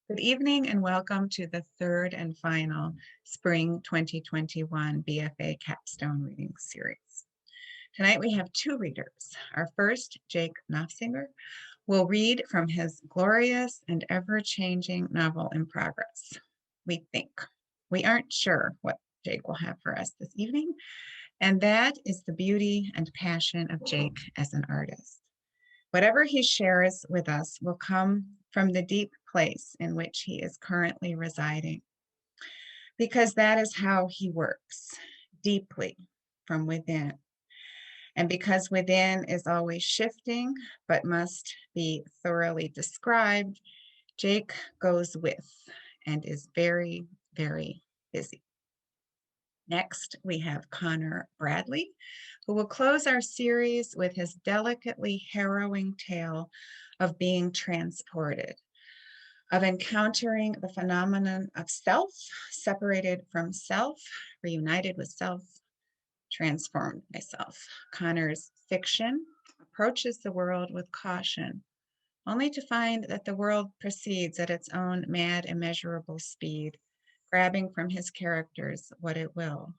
Good evening and welcome to the third and final Spring 2021 BFA Capstone Reading Series. Tonight we have two readers. Our first, Jake Nofziger, will read from his glorious and ever-changing novel in progress, We Think. We aren't sure what Jake will have for us this evening, and that is the beauty and passion of Jake as an artist. Whatever he shares with us will come from the deep place in which he is currently residing, because that is how he works, deeply from within. And because within is always shifting, but must be thoroughly described, Jake goes with and is very, very busy. Next, we have Connor Bradley, who will close our series with his delicately harrowing tale of being transported, of encountering the phenomenon of self, separated from self, reunited with self, transformed by self. Connor's fiction approaches the world with caution, only to find that the world proceeds at its own mad, immeasurable speed, grabbing from his characters what it will.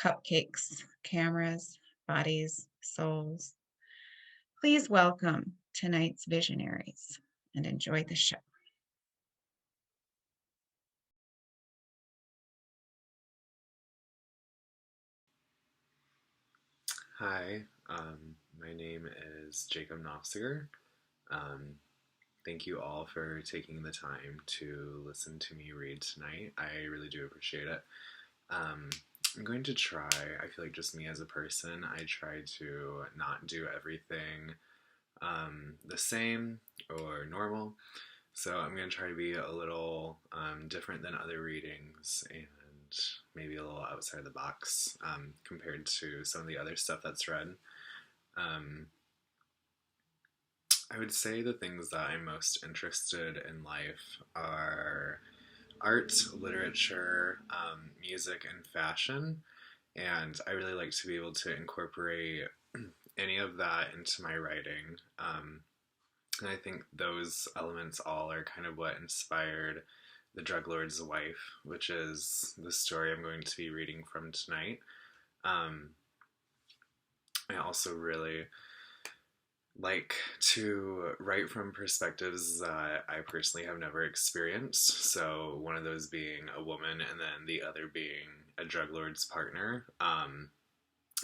Cupcakes, cameras, bodies, souls. Please welcome tonight's visionaries and enjoy the show. Hi, my name is Jacob Nofziger. Thank you all for taking the time to listen to me read tonight. I really do appreciate it. I'm going to try, I feel like just me as a person, I try to not do everything the same or normal. So I'm going to try to be a little different than other readings and maybe a little outside the box compared to some of the other stuff that's read. I would say the things that I'm most interested in life are art, literature, music, and fashion. And I really like to be able to incorporate any of that into my writing. And I think those elements all are kind of what inspired The Drug Lord's Wife, which is the story I'm going to be reading from tonight. I also really like to write from perspectives that I personally have never experienced. So, one of those being a woman, and then the other being a drug lord's partner.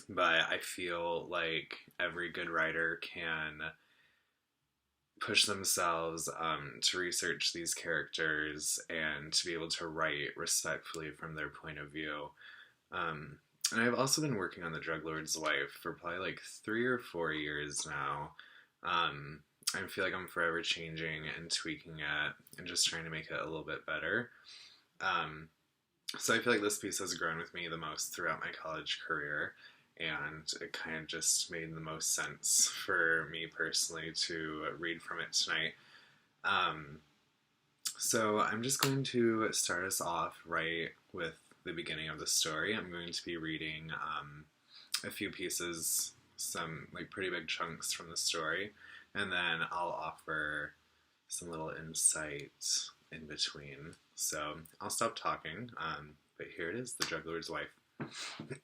But I feel like every good writer can push themselves to research these characters and to be able to write respectfully from their point of view. And I've also been working on The Drug Lord's Wife for probably like 3 or 4 years now. I feel like I'm forever changing and tweaking it and just trying to make it a little bit better. So I feel like this piece has grown with me the most throughout my college career, and it kind of just made the most sense for me personally to read from it tonight. So I'm just going to start us off right with the beginning of the story. I'm going to be reading a few pieces, some like pretty big chunks from the story, and then I'll offer some little insights in between. So I'll stop talking, but here it is, The Drug Lord's Wife.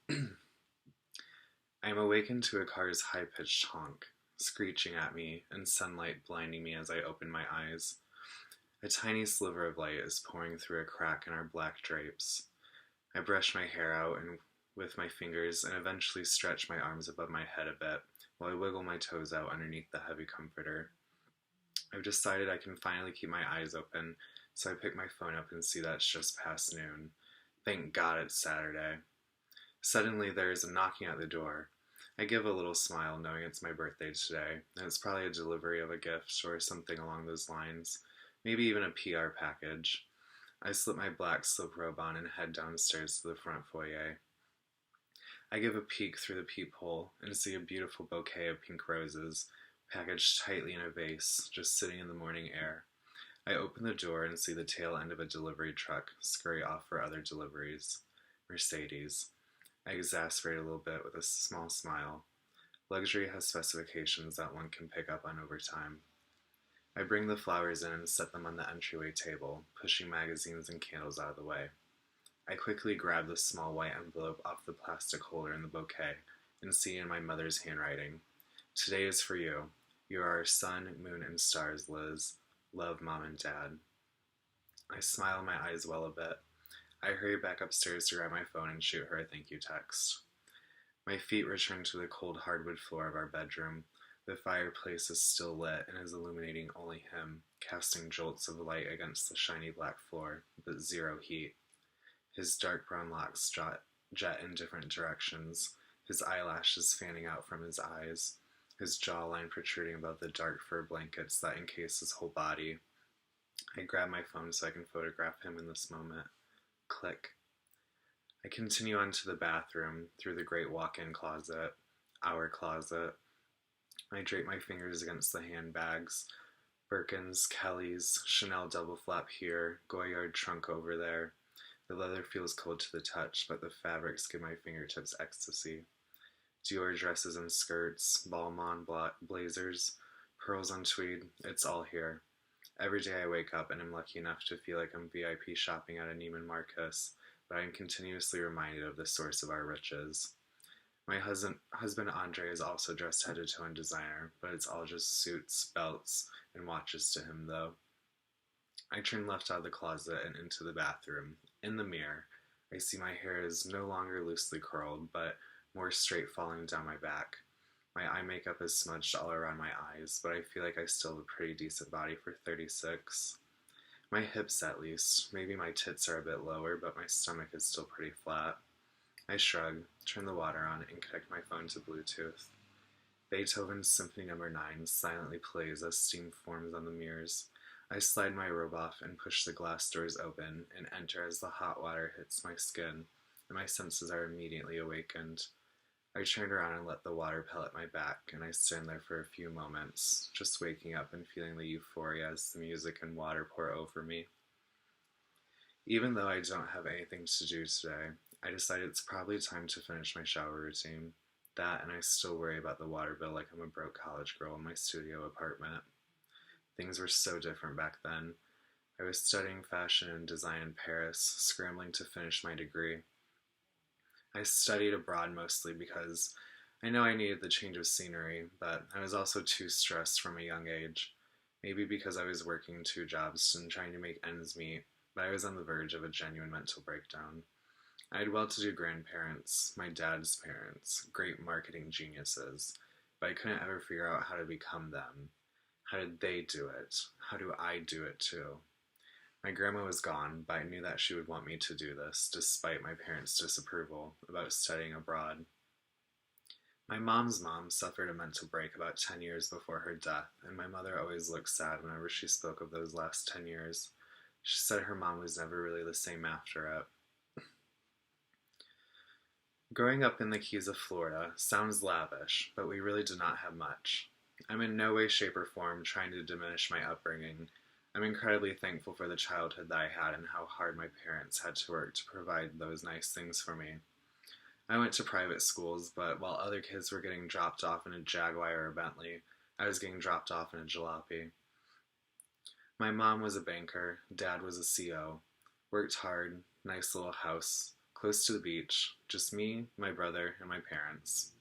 I am awakened to a car's high-pitched honk, screeching at me and sunlight blinding me as I open my eyes. A tiny sliver of light is pouring through a crack in our black drapes. I brush my hair out and with my fingers and eventually stretch my arms above my head a bit while I wiggle my toes out underneath the heavy comforter. I've decided I can finally keep my eyes open, so I pick my phone up and see that it's just past noon. Thank God it's Saturday. Suddenly there is a knocking at the door. I give a little smile knowing it's my birthday today, and it's probably a delivery of a gift or something along those lines, maybe even a PR package. I slip my black slip robe on and head downstairs to the front foyer. I give a peek through the peephole and see a beautiful bouquet of pink roses, packaged tightly in a vase, just sitting in the morning air. I open the door and see the tail end of a delivery truck scurry off for other deliveries. Mercedes. I exasperate a little bit with a small smile. Luxury has specifications that one can pick up on over time. I bring the flowers in and set them on the entryway table, pushing magazines and candles out of the way. I quickly grab the small white envelope off the plastic holder in the bouquet and see in my mother's handwriting, "Today is for you. You are our sun, moon, and stars, Liz. Love, Mom and Dad." I smile, my eyes well a bit. I hurry back upstairs to grab my phone and shoot her a thank you text. My feet return to the cold hardwood floor of our bedroom. The fireplace is still lit and is illuminating only him, casting jolts of light against the shiny black floor, but zero heat. His dark brown locks jet in different directions, his eyelashes fanning out from his eyes, his jawline protruding above the dark fur blankets that encase his whole body. I grab my phone so I can photograph him in this moment. Click. I continue on to the bathroom, through the great walk-in closet, our closet. I drape my fingers against the handbags, Birkins, Kelly's, Chanel double flap here, Goyard trunk over there. The leather feels cold to the touch, but the fabrics give my fingertips ecstasy. Dior dresses and skirts, Balmain blazers, pearls on tweed, it's all here. Every day I wake up and am lucky enough to feel like I'm VIP shopping at a Neiman Marcus, but I am continuously reminded of the source of our riches. My husband Andre is also dressed head to toe in designer, but it's all just suits, belts, and watches to him though. I turn left out of the closet and into the bathroom. In the mirror, I see my hair is no longer loosely curled, but more straight falling down my back. My eye makeup is smudged all around my eyes, but I feel like I still have a pretty decent body for 36. My hips at least, maybe my tits are a bit lower, but my stomach is still pretty flat. I shrug, turn the water on, and connect my phone to Bluetooth. Beethoven's Symphony No. 9 silently plays as steam forms on the mirrors. I slide my robe off and push the glass doors open and enter as the hot water hits my skin, and my senses are immediately awakened. I turn around and let the water pellet my back, and I stand there for a few moments, just waking up and feeling the euphoria as the music and water pour over me. Even though I don't have anything to do today, I decide it's probably time to finish my shower routine. That, and I still worry about the water bill like I'm a broke college girl in my studio apartment. Things were so different back then. I was studying fashion and design in Paris, scrambling to finish my degree. I studied abroad mostly because I know I needed the change of scenery, but I was also too stressed from a young age. Maybe because I was working 2 jobs and trying to make ends meet, but I was on the verge of a genuine mental breakdown. I had well-to-do grandparents, my dad's parents, great marketing geniuses, but I couldn't ever figure out how to become them. How did they do it? How do I do it too? My grandma was gone, but I knew that she would want me to do this, despite my parents' disapproval about studying abroad. My mom's mom suffered a mental break about 10 years before her death, and my mother always looked sad whenever she spoke of those last 10 years. She said her mom was never really the same after it. Growing up in the Keys of Florida sounds lavish, but we really did not have much. I'm in no way, shape, or form trying to diminish my upbringing. I'm incredibly thankful for the childhood that I had and how hard my parents had to work to provide those nice things for me. I went to private schools, but while other kids were getting dropped off in a Jaguar or a Bentley, I was getting dropped off in a jalopy. My mom was a banker, dad was a CO. Worked hard, nice little house, close to the beach, just me, my brother, and my parents.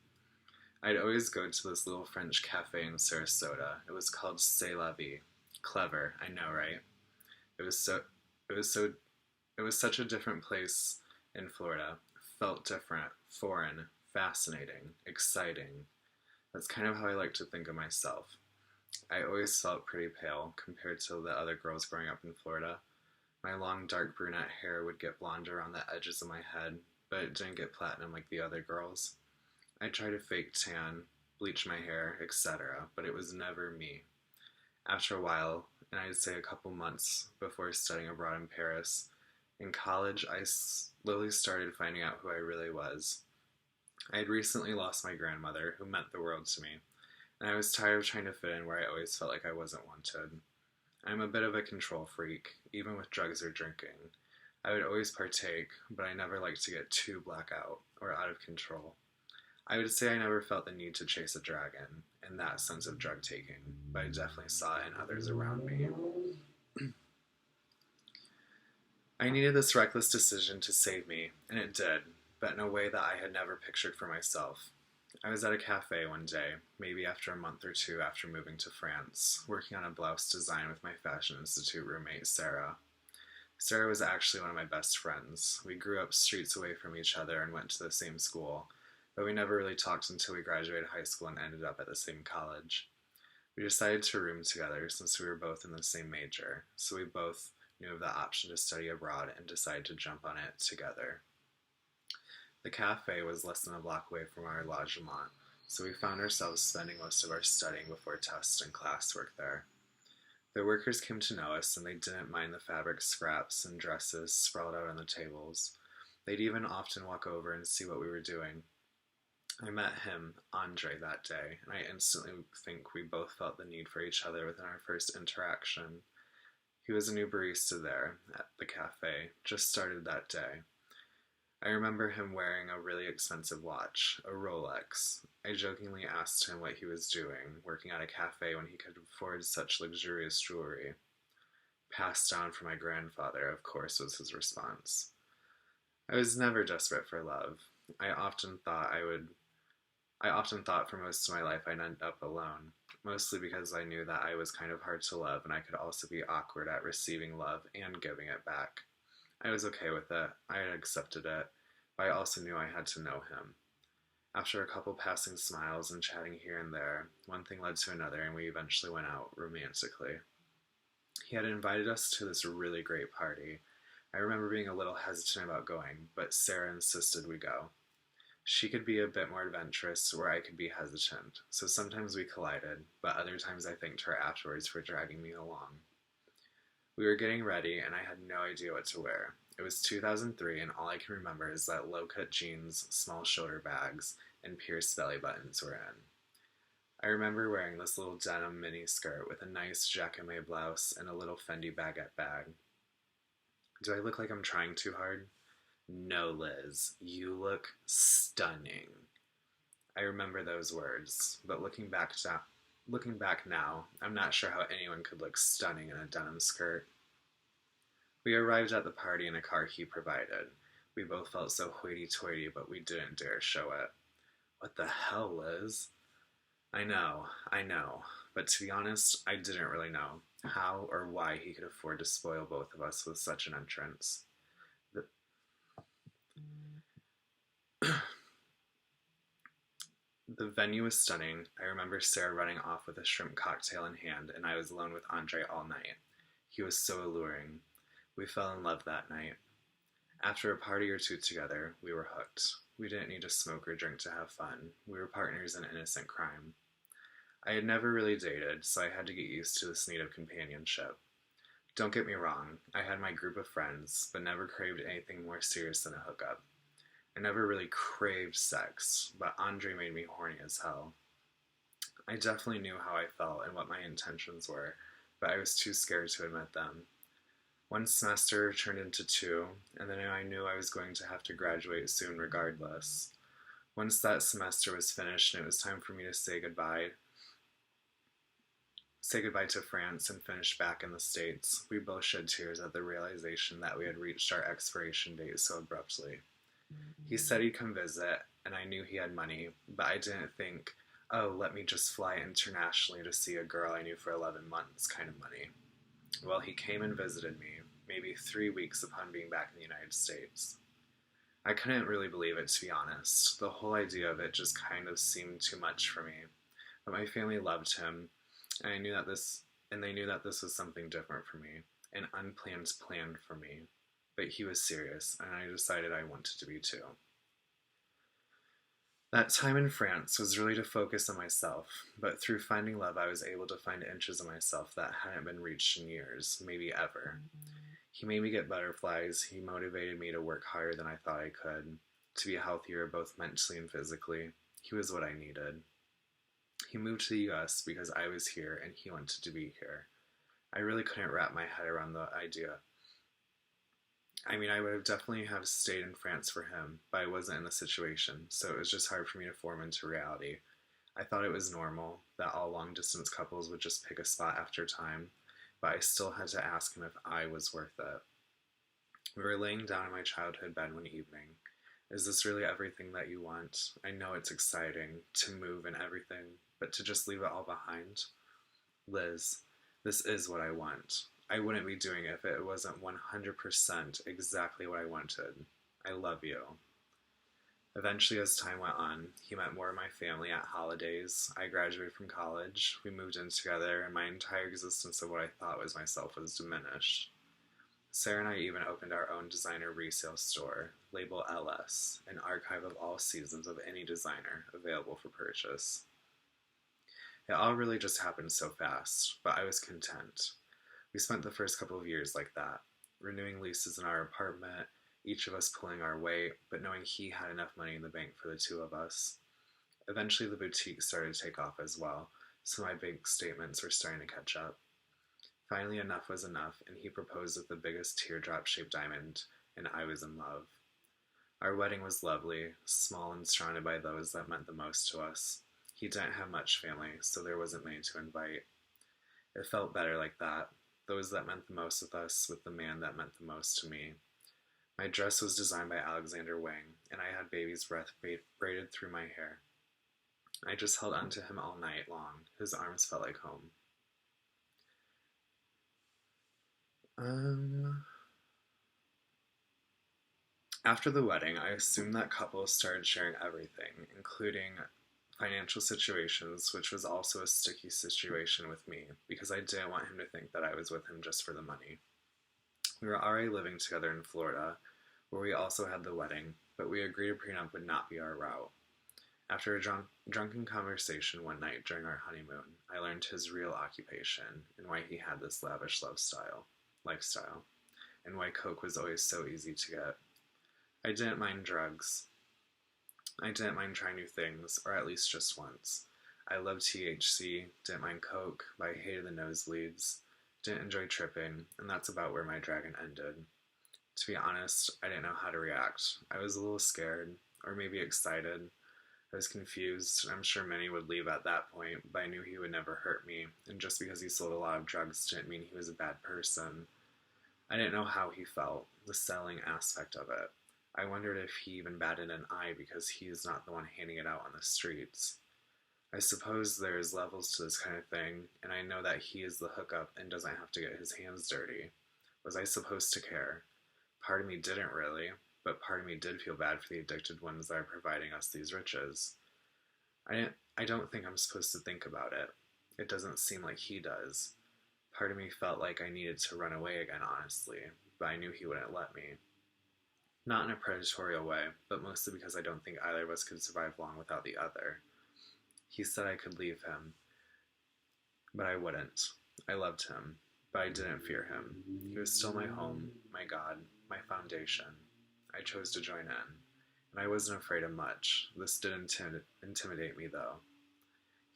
I'd always go to this little French cafe in Sarasota. It was called C'est la vie. Clever, I know, right? It was such a different place in Florida. Felt different, foreign, fascinating, exciting. That's kind of how I like to think of myself. I always felt pretty pale compared to the other girls growing up in Florida. My long dark brunette hair would get blonde around the edges of my head, but it didn't get platinum like the other girls. I tried to fake tan, bleach my hair, etc., but it was never me. After a while, and I'd say a couple months before studying abroad in Paris, in college I slowly started finding out who I really was. I had recently lost my grandmother, who meant the world to me, and I was tired of trying to fit in where I always felt like I wasn't wanted. I'm a bit of a control freak, even with drugs or drinking. I would always partake, but I never liked to get too blackout or out of control. I would say I never felt the need to chase a dragon, in that sense of drug taking. but I definitely saw it in others around me. I needed this reckless decision to save me, and it did, but in a way that I had never pictured for myself. I was at a cafe one day, maybe after a month or two after moving to France, working on a blouse design with my Fashion Institute roommate, Sarah. Sarah was actually one of my best friends. We grew up streets away from each other and went to the same school, but we never really talked until we graduated high school and ended up at the same college. We decided to room together since we were both in the same major, so we both knew of the option to study abroad and decided to jump on it together. The cafe was less than a block away from our logement, so we found ourselves spending most of our studying before tests and classwork there. The workers came to know us, and they didn't mind the fabric scraps and dresses sprawled out on the tables. They'd even often walk over and see what we were doing. I met him, Andre, that day, and I instantly think we both felt the need for each other within our first interaction. He was a new barista there at the cafe, just started that day. I remember him wearing a really expensive watch, a Rolex. I jokingly asked him what he was doing, working at a cafe when he could afford such luxurious jewelry. Passed down from my grandfather, of course, was his response. I was never desperate for love. I often thought for most of my life I'd end up alone, mostly because I knew that I was kind of hard to love and I could also be awkward at receiving love and giving it back. I was okay with it. I had accepted it, but I also knew I had to know him. After a couple passing smiles and chatting here and there, one thing led to another and we eventually went out romantically. He had invited us to this really great party. I remember being a little hesitant about going, but Sarah insisted we go. She could be a bit more adventurous, where I could be hesitant, so sometimes we collided, but other times I thanked her afterwards for dragging me along. We were getting ready, and I had no idea what to wear. It was 2003, and all I can remember is that low-cut jeans, small shoulder bags, and pierced belly buttons were in. I remember wearing this little denim mini skirt with a nice jacquemus blouse and a little Fendi baguette bag. Do I look like I'm trying too hard? No, Liz, you look stunning. I remember those words, but looking back now, I'm not sure how anyone could look stunning in a denim skirt. We arrived at the party in a car he provided. We both felt so hoity-toity, but we didn't dare show it. What the hell, Liz? I know, but to be honest, I didn't really know how or why he could afford to spoil both of us with such an entrance. The venue was stunning. I remember Sarah running off with a shrimp cocktail in hand, and I was alone with Andre all night. He was so alluring. We fell in love that night. After a party or two together, we were hooked. We didn't need to smoke or drink to have fun. We were partners in innocent crime. I had never really dated, so I had to get used to this need of companionship. Don't get me wrong, I had my group of friends, but never craved anything more serious than a hookup. I never really craved sex, but Andre made me horny as hell. I definitely knew how I felt and what my intentions were, but I was too scared to admit them. One semester turned into two, and then I knew I was going to have to graduate soon regardless. Once that semester was finished and it was time for me to say goodbye to France and finish back in the States, we both shed tears at the realization that we had reached our expiration date so abruptly. He said he'd come visit, and I knew he had money, but I didn't think, oh, let me just fly internationally to see a girl I knew for 11 months kind of money. Well, he came and visited me, maybe 3 weeks upon being back in the United States. I couldn't really believe it, to be honest. The whole idea of it just kind of seemed too much for me. But my family loved him, and they knew that this was something different for me, an unplanned plan for me. But he was serious, and I decided I wanted to be too. That time in France was really to focus on myself, but through finding love I was able to find inches of myself that hadn't been reached in years, maybe ever. He made me get butterflies, he motivated me to work harder than I thought I could, to be healthier both mentally and physically. He was what I needed. He moved to the US because I was here and he wanted to be here. I really couldn't wrap my head around the idea. I mean, I would have definitely have stayed in France for him, but I wasn't in the situation, so it was just hard for me to form into reality. I thought it was normal that all long-distance couples would just pick a spot after time, but I still had to ask him if I was worth it. We were laying down in my childhood bed one evening. Is this really everything that you want? I know it's exciting to move and everything, but to just leave it all behind? Liz, this is what I want. I wouldn't be doing it if it wasn't 100% exactly what I wanted. I love you. Eventually, as time went on, he met more of my family at holidays. I graduated from college, we moved in together, and my entire existence of what I thought was myself was diminished. Sarah and I even opened our own designer resale store, label LS, an archive of all seasons of any designer available for purchase. It all really just happened so fast, but I was content. We spent the first couple of years like that, renewing leases in our apartment, each of us pulling our weight, but knowing he had enough money in the bank for the two of us. Eventually, the boutique started to take off as well, so my bank statements were starting to catch up. Finally, enough was enough, and he proposed with the biggest teardrop-shaped diamond, and I was in love. Our wedding was lovely, small and surrounded by those that meant the most to us. He didn't have much family, so there wasn't many to invite. It felt better like that, those that meant the most with us, with the man that meant the most to me. My dress was designed by Alexander Wang, and I had baby's breath braided through my hair. I just held onto him all night long. His arms felt like home. After the wedding, I assumed that couples started sharing everything, including financial situations, which was also a sticky situation with me, because I didn't want him to think that I was with him just for the money. We were already living together in Florida, where we also had the wedding, but we agreed a prenup would not be our route. After a drunken conversation one night during our honeymoon, I learned his real occupation and why he had this lavish lifestyle, and why coke was always so easy to get. I didn't mind drugs. I didn't mind trying new things, or at least just once. I loved THC, didn't mind coke, but I hated the nosebleeds, didn't enjoy tripping, and that's about where my dragon ended. To be honest, I didn't know how to react. I was a little scared, or maybe excited. I was confused, and I'm sure many would leave at that point, but I knew he would never hurt me, and just because he sold a lot of drugs didn't mean he was a bad person. I didn't know how he felt, the selling aspect of it. I wondered if he even batted an eye because he is not the one handing it out on the streets. I suppose there's levels to this kind of thing, and I know that he is the hookup and doesn't have to get his hands dirty. Was I supposed to care? Part of me didn't really, but part of me did feel bad for the addicted ones that are providing us these riches. I don't think I'm supposed to think about it. It doesn't seem like he does. Part of me felt like I needed to run away again, honestly, but I knew he wouldn't let me. Not in a predatory way, but mostly because I don't think either of us could survive long without the other. He said I could leave him, but I wouldn't. I loved him, but I didn't fear him. He was still my home, my God, my foundation. I chose to join in, and I wasn't afraid of much. This did intimidate me, though.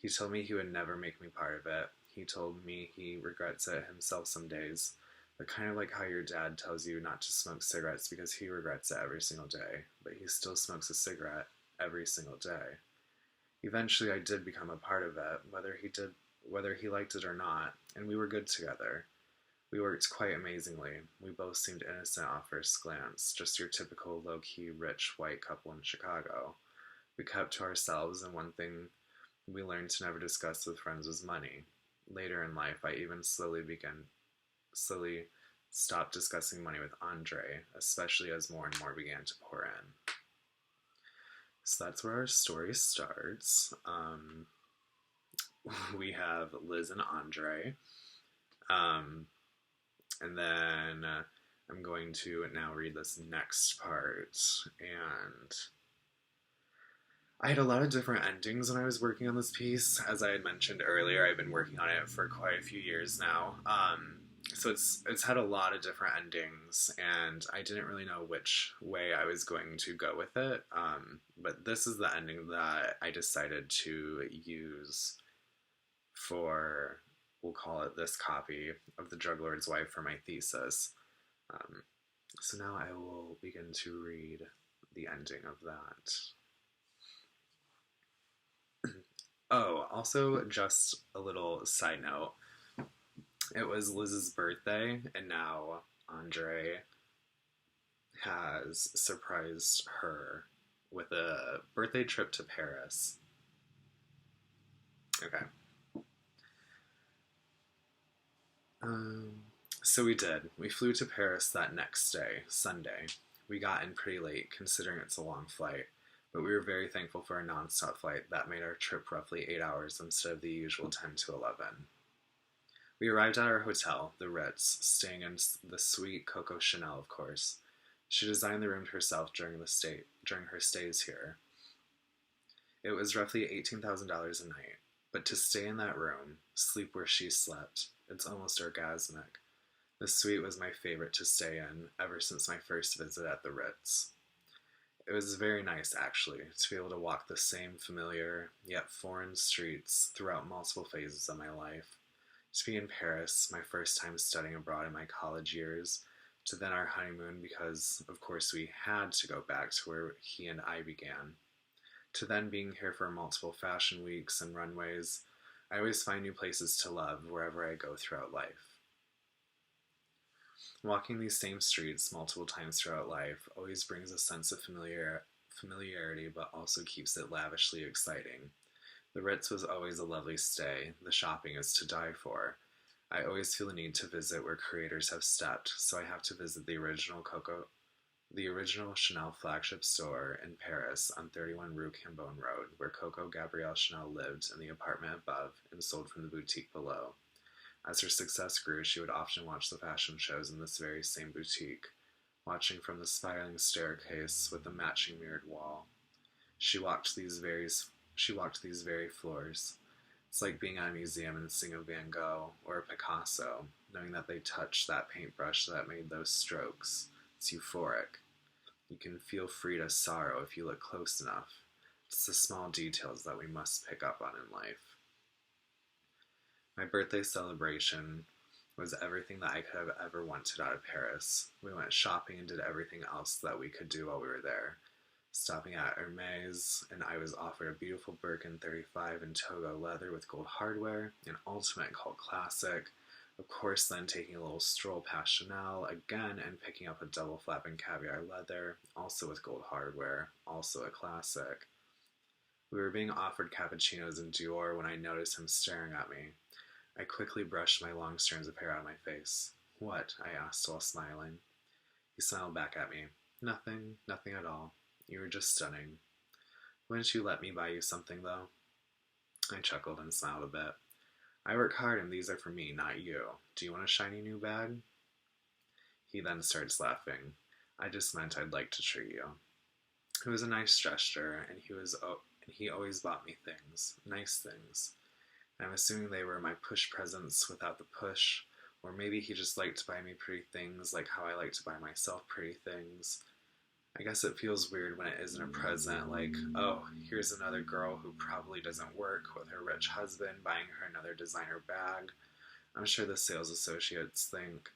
He told me he would never make me part of it. He told me he regrets it himself some days, but kind of like how your dad tells you not to smoke cigarettes because he regrets it every single day, but he still smokes a cigarette every single day. Eventually, I did become a part of it, whether he liked it or not, and we were good together. We worked quite amazingly. We both seemed innocent off first glance, just your typical low-key rich white couple in Chicago. We kept to ourselves, and one thing we learned to never discuss with friends was money. Later in life, I even slowly stopped discussing money with Andre, especially as more and more began to pour in. So that's where our story starts. We have Liz and Andre. And then I'm going to now read this next part. And I had a lot of different endings when I was working on this piece. As I had mentioned earlier, I've been working on it for quite a few years now. So it's had a lot of different endings, and I didn't really know which way I was going to go with it. But this is the ending that I decided to use for, we'll call it this copy of The Drug Lord's Wife for my thesis. So now I will begin to read the ending of that. Oh, also, just a little side note. It was Liz's birthday, and now Andre has surprised her with a birthday trip to Paris. Okay. Um, so we did. We flew to Paris that next day, Sunday. We got in pretty late, considering it's a long flight, but we were very thankful for a nonstop flight that made our trip roughly 8 hours instead of the usual 10 to 11. We arrived at our hotel, the Ritz, staying in the suite Coco Chanel, of course. She designed the room herself during her stays here. It was roughly $18,000 a night, but to stay in that room, sleep where she slept, it's almost orgasmic. The suite was my favorite to stay in ever since my first visit at the Ritz. It was very nice, actually, to be able to walk the same familiar, yet foreign streets throughout multiple phases of my life. To be in Paris, my first time studying abroad in my college years, to then our honeymoon because, of course, we had to go back to where he and I began, to then being here for multiple fashion weeks and runways. I always find new places to love wherever I go throughout life. Walking these same streets multiple times throughout life always brings a sense of familiarity but also keeps it lavishly exciting. The Ritz was always a lovely stay. The shopping is to die for. I always feel the need to visit where creators have stepped, so I have to visit the original Chanel flagship store in Paris on 31 Rue Cambon Road, where Coco Gabrielle Chanel lived in the apartment above and sold from the boutique below. As her success grew, she would often watch the fashion shows in this very same boutique, watching from the spiraling staircase with the matching mirrored wall. She walked these very floors. It's like being at a museum and seeing a Van Gogh or a Picasso, knowing that they touched that paintbrush that made those strokes. It's euphoric. You can feel Frida's sorrow if you look close enough. It's the small details that we must pick up on in life. My birthday celebration was everything that I could have ever wanted out of Paris. We went shopping and did everything else that we could do while we were there. Stopping at Hermes, and I was offered a beautiful Birkin 35 in Togo leather with gold hardware, an ultimate cult classic. Of course, then taking a little stroll past Chanel again and picking up a double flap in caviar leather, also with gold hardware, also a classic. We were being offered cappuccinos in Dior when I noticed him staring at me. I quickly brushed my long strands of hair out of my face. "What?" I asked while smiling. He smiled back at me. "Nothing, nothing at all. You were just stunning. Wouldn't you let me buy you something, though?" I chuckled and smiled a bit. "I work hard and these are for me, not you. Do you want a shiny new bag?" He then starts laughing. "I just meant I'd like to treat you." It was a nice gesture, and he always bought me things, nice things. I'm assuming they were my push presents without the push, or maybe he just liked to buy me pretty things like how I like to buy myself pretty things. I guess it feels weird when it isn't a present, like, oh, here's another girl who probably doesn't work with her rich husband buying her another designer bag. I'm sure the sales associates think.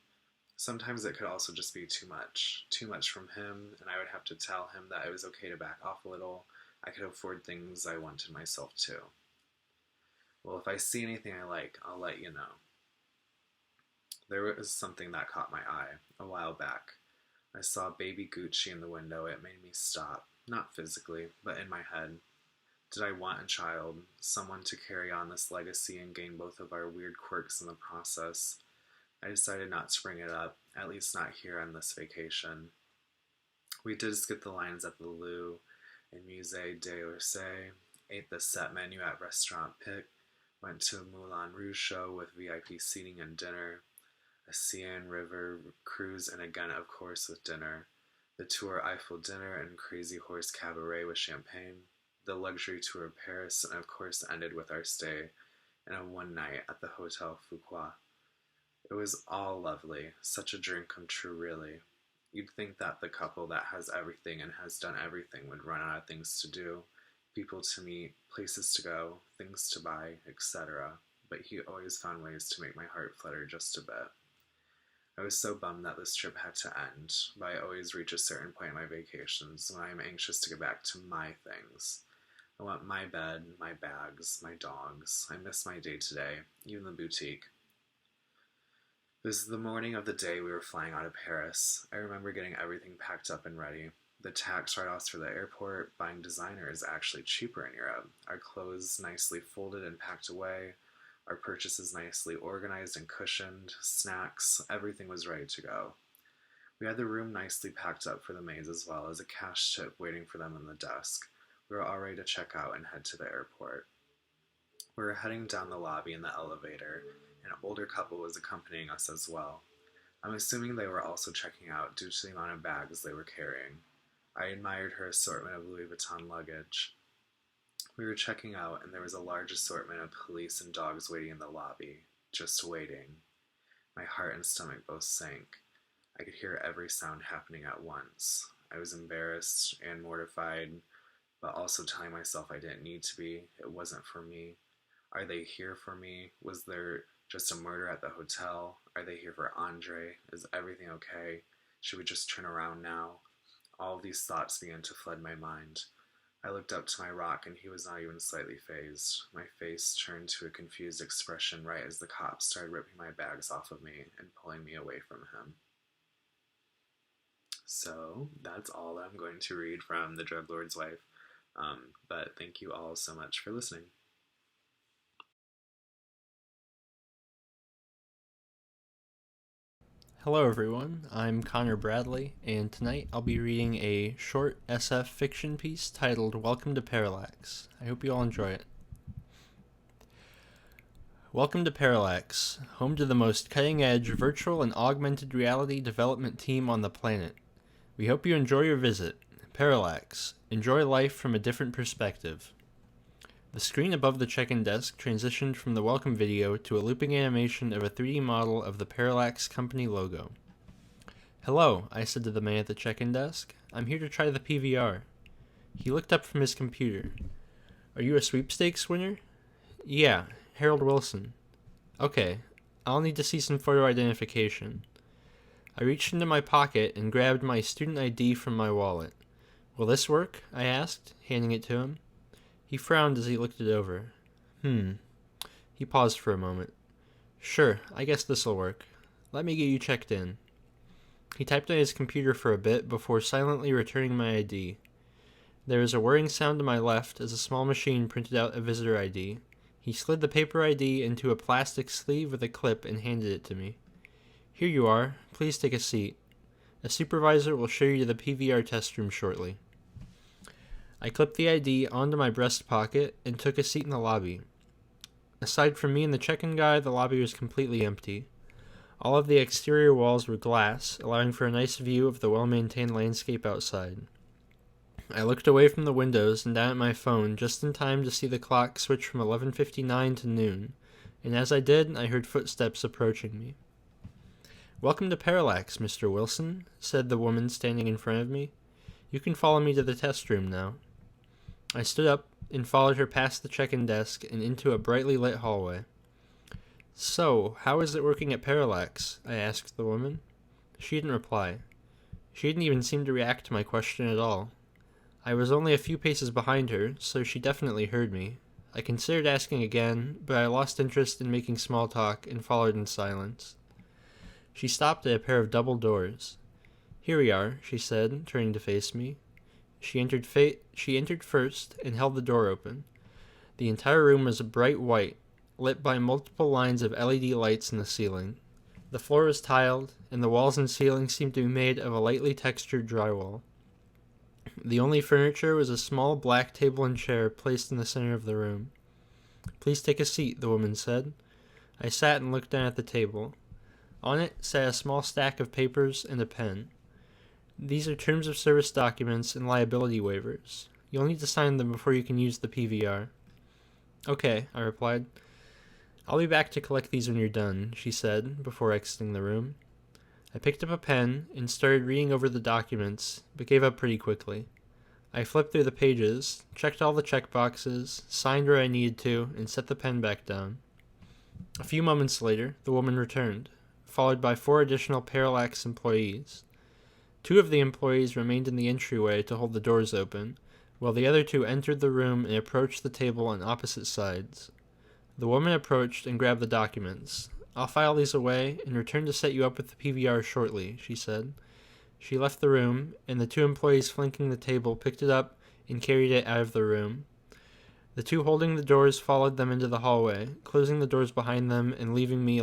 Sometimes it could also just be too much from him, and I would have to tell him that it was okay to back off a little. I could afford things I wanted myself too. Well, if I see anything I like, I'll let you know. There was something that caught my eye a while back. I saw baby Gucci in the window. It made me stop, not physically, but in my head. Did I want a child, someone to carry on this legacy and gain both of our weird quirks in the process? I decided not to bring it up, at least not here on this vacation. We did skip the lines at the Louvre and Musée d'Orsay, ate the set menu at Restaurant Pic, went to a Moulin Rouge show with VIP seating and dinner, a Seine River cruise, and again, of course, with dinner, the Tour Eiffel dinner and Crazy Horse Cabaret with champagne, the luxury tour of Paris, and of course ended with our stay in a one night at the Hotel Fuqua. It was all lovely, such a dream come true, really. You'd think that the couple that has everything and has done everything would run out of things to do, people to meet, places to go, things to buy, etc. But he always found ways to make my heart flutter just a bit. I was so bummed that this trip had to end, but I always reach a certain point in my vacations when I am anxious to get back to my things. I want my bed, my bags, my dogs. I miss my day today, even the boutique. This is the morning of the day we were flying out of Paris. I remember getting everything packed up and ready. The tax write-offs for the airport, buying designer is actually cheaper in Europe. Our clothes nicely folded and packed away. Our purchases nicely organized and cushioned. Snacks, everything was ready to go. We had the room nicely packed up for the maids as well as a cash tip waiting for them on the desk. We were all ready to check out and head to the airport. We were heading down the lobby in the elevator. An older couple was accompanying us as well. I'm assuming they were also checking out due to the amount of bags they were carrying. I admired her assortment of Louis Vuitton luggage. We were checking out, and there was a large assortment of police and dogs waiting in the lobby, just waiting. My heart and stomach both sank. I could hear every sound happening at once. I was embarrassed and mortified, but also telling myself I didn't need to be. It wasn't for me. Are they here for me? Was there just a murder at the hotel? Are they here for Andre? Is everything okay? Should we just turn around now? All of these thoughts began to flood my mind. I looked up to my rock and he was not even slightly fazed. My face turned to a confused expression right as the cops started ripping my bags off of me and pulling me away from him. So that's all that I'm going to read from The Drug Lord's Wife. But thank you all so much for listening. Hello everyone, I'm Connor Bradley, and tonight I'll be reading a short SF fiction piece titled Welcome to Parallax. I hope you all enjoy it. Welcome to Parallax, home to the most cutting-edge virtual and augmented reality development team on the planet. We hope you enjoy your visit. Parallax, enjoy life from a different perspective. The screen above the check-in desk transitioned from the welcome video to a looping animation of a 3D model of the Parallax company logo. Hello, I said to the man at the check-in desk. I'm here to try the PVR. He looked up from his computer. Are you a sweepstakes winner? Yeah, Harold Wilson. Okay, I'll need to see some photo identification. I reached into my pocket and grabbed my student ID from my wallet. Will this work? I asked, handing it to him. He frowned as he looked it over. He paused for a moment. Sure, I guess this'll work. Let me get you checked in. He typed on his computer for a bit before silently returning my ID. There was a whirring sound to my left as a small machine printed out a visitor ID. He slid the paper ID into a plastic sleeve with a clip and handed it to me. Here you are. Please take a seat. A supervisor will show you to the PVR test room shortly. I clipped the ID onto my breast pocket and took a seat in the lobby. Aside from me and the check-in guy, the lobby was completely empty. All of the exterior walls were glass, allowing for a nice view of the well-maintained landscape outside. I looked away from the windows and down at my phone just in time to see the clock switch from 11:59 to noon, and as I did, I heard footsteps approaching me. Welcome to Parallax, Mr. Wilson, said the woman standing in front of me. You can follow me to the test room now. I stood up and followed her past the check-in desk and into a brightly lit hallway. So, how is it working at Parallax? I asked the woman. She didn't reply. She didn't even seem to react to my question at all. I was only a few paces behind her, so she definitely heard me. I considered asking again, but I lost interest in making small talk and followed in silence. She stopped at a pair of double doors. Here we are, she said, turning to face me. She entered first and held the door open. The entire room was bright white, lit by multiple lines of LED lights in the ceiling. The floor was tiled, and the walls and ceiling seemed to be made of a lightly textured drywall. The only furniture was a small black table and chair placed in the center of the room. Please take a seat, the woman said. I sat and looked down at the table. On it sat a small stack of papers and a pen. These are terms of service documents and liability waivers. You'll need to sign them before you can use the PVR. Okay, I replied. I'll be back to collect these when you're done, she said, before exiting the room. I picked up a pen and started reading over the documents, but gave up pretty quickly. I flipped through the pages, checked all the checkboxes, signed where I needed to, and set the pen back down. A few moments later, the woman returned, followed by 4 additional Parallax employees. 2 of the employees remained in the entryway to hold the doors open, while the other two entered the room and approached the table on opposite sides. The woman approached and grabbed the documents. "I'll file these away and return to set you up with the PVR shortly," she said. She left the room, and the two employees flanking the table picked it up and carried it out of the room. The two holding the doors followed them into the hallway, closing the doors behind them and leaving me alone.